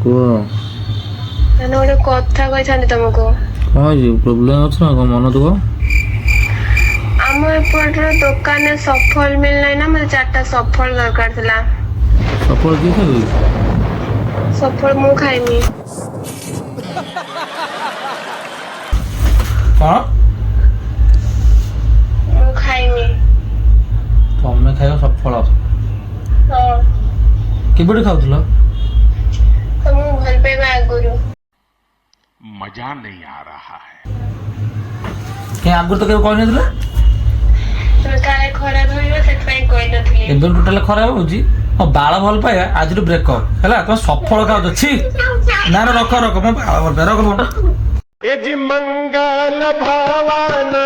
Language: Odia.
କୁହ ମାନେ ଗୋଟେ କଥା କହିଥାନ୍ତି ତମକୁ। କଣ ହେଇଛି ପ୍ରୋବ୍ଲେମ ଅଛି ନା କଣ ମନ ଦୁଃଖ? ଆମ ଏପଟର ଦୋକାନରେ ସଫଲ ମିଳିନାହିଁ ନା, ମତେ 4ଟା ସଫଲ ଦରକାର ଥିଲା। ସଫଳ କିଏ ଖାଇବେ? ସଫଲ ମୁଁ ଖାଇମି। କଣ? ମୁଁ ଖାଇମି। ତମେ ଖାଇବ ସଫଳ? ହଁ। କେବେଠୁ ଖାଉଥିଲ? ତମକୁ ଭଲ ପାଇବା ଆଗରୁ। मजा नहीं आ रहा है। କାଇଁ ଆଗରୁ ତ କେବେ କହିନଥିଲ? ତମେ କାଳେ ଖରାପ ଭାବିବ ସେଥିପାଇଁ କହିନଥିଲି। ଏବେ ଟୋଟାଲ ଖରାପ ହଉଛି। ମୋ ବାଳ ଭଲ ପାଇବା ଆଜିଠୁ ବ୍ରେକଅପ୍ ହେଲା। ତମେ ସଫଳ ଖାଉଛ ଛି। ନା ନା ରଖ ରଖ ମୋ ବାଳ ଭଲ ପାଇବା ରଖ। मंगल भावना